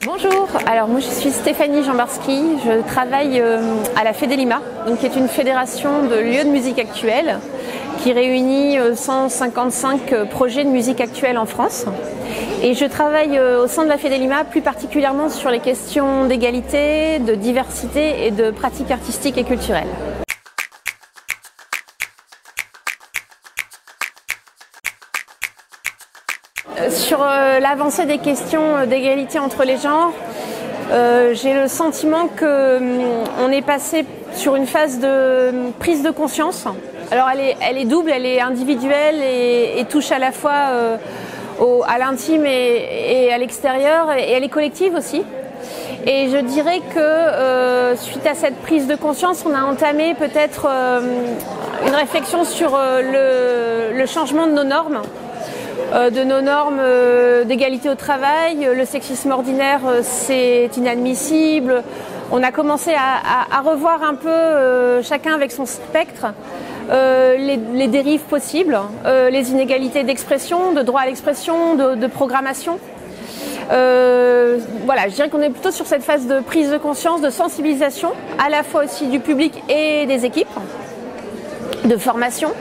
Bonjour, alors moi je suis Stéphanie Jambarski, je travaille à la FEDELIMA, donc qui est une fédération de lieux de musique actuelle qui réunit 155 projets de musique actuelle en France. Et je travaille au sein de la FEDELIMA plus particulièrement sur les questions d'égalité, de diversité et de pratiques artistiques et culturelles. Sur l'avancée des questions d'égalité entre les genres, j'ai le sentiment qu'on est passé sur une phase de prise de conscience. Alors elle est double, elle est individuelle et touche à la fois à l'intime et à l'extérieur, et elle est collective aussi. Et je dirais que suite à cette prise de conscience, on a entamé peut-être une réflexion sur le changement de nos normes. D'égalité au travail. Le sexisme ordinaire, c'est inadmissible. On a commencé à revoir un peu, chacun avec son spectre, les dérives possibles, les inégalités d'expression, de droit à l'expression, de programmation. Voilà, je dirais qu'on est plutôt sur cette phase de prise de conscience, de sensibilisation, à la fois aussi du public et des équipes, de formation.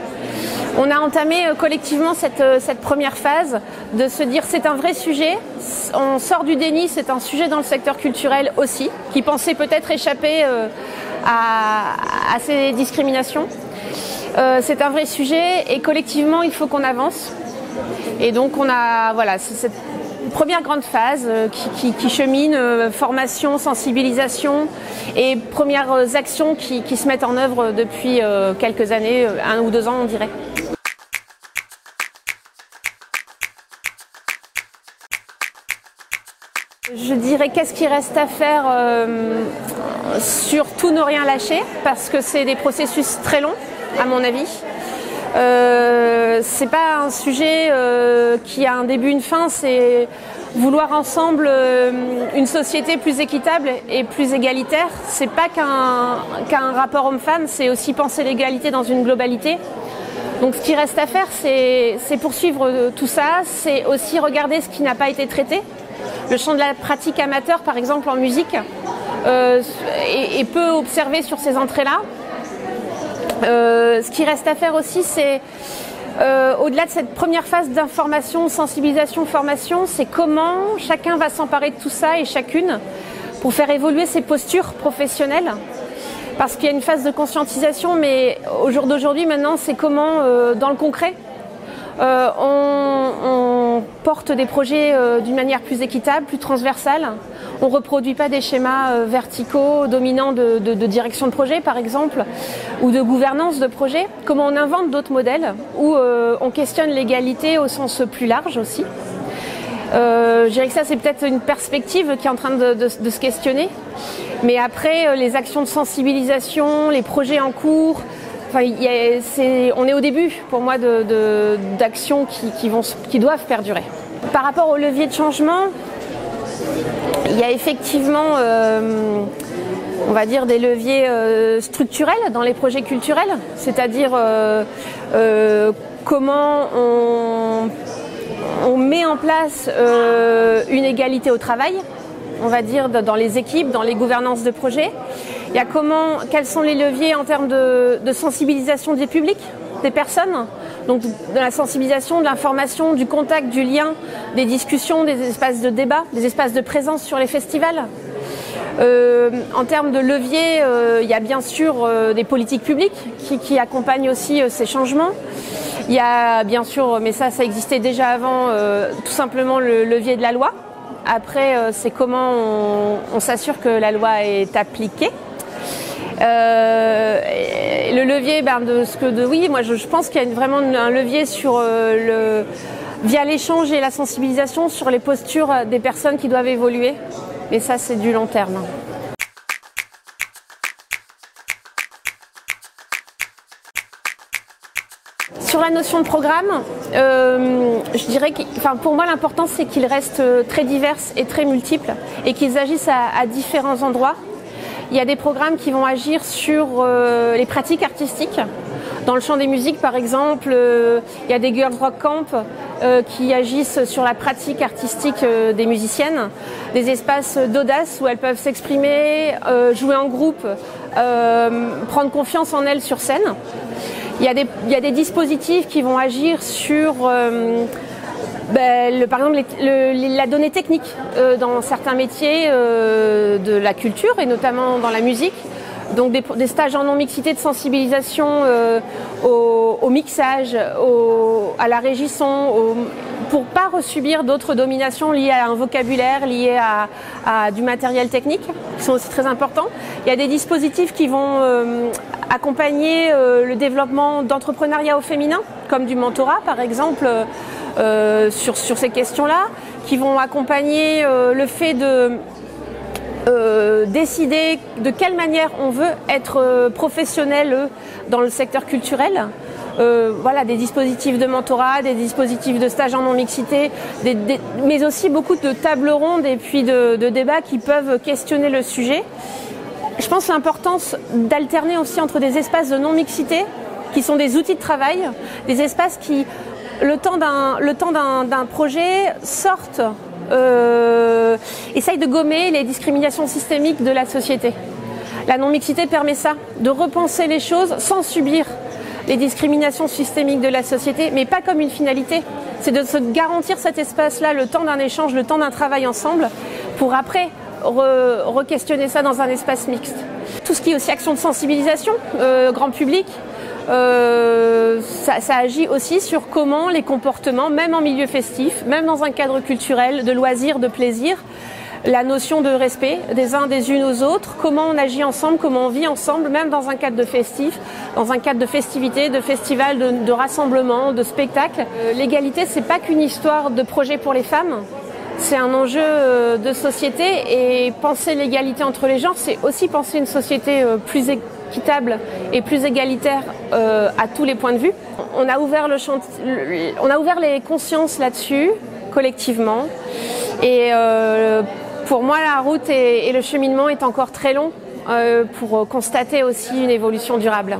On a entamé collectivement cette première phase de se dire c'est un vrai sujet, on sort du déni, c'est un sujet dans le secteur culturel aussi, qui pensait peut-être échapper à ces discriminations. C'est un vrai sujet et collectivement il faut qu'on avance. Et donc on a, voilà, c'est cette première grande phase qui chemine, formation, sensibilisation et premières actions qui se mettent en œuvre depuis quelques années, 1 ou 2 ans on dirait. Je dirais qu'est-ce qui reste à faire, surtout ne rien lâcher parce que c'est des processus très longs à mon avis. C'est pas un sujet qui a un début, une fin, c'est vouloir ensemble une société plus équitable et plus égalitaire. C'est pas qu'un rapport homme-femme, c'est aussi penser l'égalité dans une globalité. Donc ce qui reste à faire, c'est poursuivre tout ça, c'est aussi regarder ce qui n'a pas été traité. Le champ de la pratique amateur, par exemple en musique, est peu observé sur ces entrées-là. Ce qui reste à faire aussi, c'est, au-delà de cette première phase d'information, sensibilisation, formation, c'est comment chacun va s'emparer de tout ça et chacune pour faire évoluer ses postures professionnelles. Parce qu'il y a une phase de conscientisation, mais au jour d'aujourd'hui, maintenant, c'est comment, dans le concret, on porte des projets d'une manière plus équitable, plus transversale. On ne reproduit pas des schémas verticaux, dominants de direction de projet par exemple, ou de gouvernance de projet. Comment on invente d'autres modèles où on questionne l'égalité au sens plus large aussi. Je dirais que ça c'est peut-être une perspective qui est en train de se questionner. Mais après, les actions de sensibilisation, les projets en cours, enfin, on est au début pour moi d'actions qui doivent perdurer. Par rapport au levier de changement, il y a effectivement, on va dire, des leviers structurels dans les projets culturels, c'est-à-dire comment on met en place une égalité au travail, on va dire, dans les équipes, dans les gouvernances de projets. Il y a quels sont les leviers en termes de sensibilisation des publics, des personnes, donc de la sensibilisation, de l'information, du contact, du lien, des discussions, des espaces de débat, des espaces de présence sur les festivals. En termes de leviers, il y a bien sûr des politiques publiques qui accompagnent aussi ces changements. Il y a bien sûr, mais ça existait déjà avant, tout simplement le levier de la loi. Après, c'est comment on s'assure que la loi est appliquée. Le levier, oui, moi je pense qu'il y a vraiment un levier sur via l'échange et la sensibilisation sur les postures des personnes qui doivent évoluer. Mais ça, c'est du long terme. Sur la notion de programme, je dirais que, pour moi, l'important c'est qu'ils restent très divers et très multiples et qu'ils agissent à différents endroits. Il y a des programmes qui vont agir sur les pratiques artistiques, Dans le champ des musiques, par exemple, il y a des Girls Rock Camp qui agissent sur la pratique artistique des musiciennes, des espaces d'audace où elles peuvent s'exprimer, jouer en groupe, prendre confiance en elles sur scène. Il y a des dispositifs qui vont agir sur par exemple la donnée technique dans certains métiers de la culture et notamment dans la musique. Donc des stages en non-mixité de sensibilisation au mixage, à la régie son, pour pas resubir d'autres dominations liées à un vocabulaire, liées à du matériel technique, qui sont aussi très importants. Il y a des dispositifs qui vont accompagner le développement d'entrepreneuriat au féminin, comme du mentorat par exemple, sur ces questions-là, qui vont accompagner le fait de décider de quelle manière on veut être professionnel dans le secteur culturel. Voilà, des dispositifs de mentorat, des dispositifs de stage en non-mixité, mais aussi beaucoup de tables rondes et puis de débats qui peuvent questionner le sujet. Je pense l'importance d'alterner aussi entre des espaces de non-mixité, qui sont des outils de travail, des espaces qui, le temps d'un projet, sortent essaye de gommer les discriminations systémiques de la société. La non-mixité permet ça, de repenser les choses sans subir les discriminations systémiques de la société, mais pas comme une finalité. C'est de se garantir cet espace-là, le temps d'un échange, le temps d'un travail ensemble, pour après re-questionner ça dans un espace mixte. Tout ce qui est aussi action de sensibilisation, grand public, ça agit aussi sur comment les comportements, même en milieu festif, même dans un cadre culturel, de loisirs, de plaisir, la notion de respect des uns des unes aux autres, comment on agit ensemble, comment on vit ensemble, même dans un cadre de festif, dans un cadre de festivité, de festival, de rassemblement, de spectacle. L'égalité, c'est pas qu'une histoire de projet pour les femmes, c'est un enjeu de société, et penser l'égalité entre les genres, c'est aussi penser une société plus équitable et plus égalitaire à tous les points de vue. On a ouvert les consciences là-dessus, collectivement, et pour moi la route et le cheminement est encore très long pour constater aussi une évolution durable.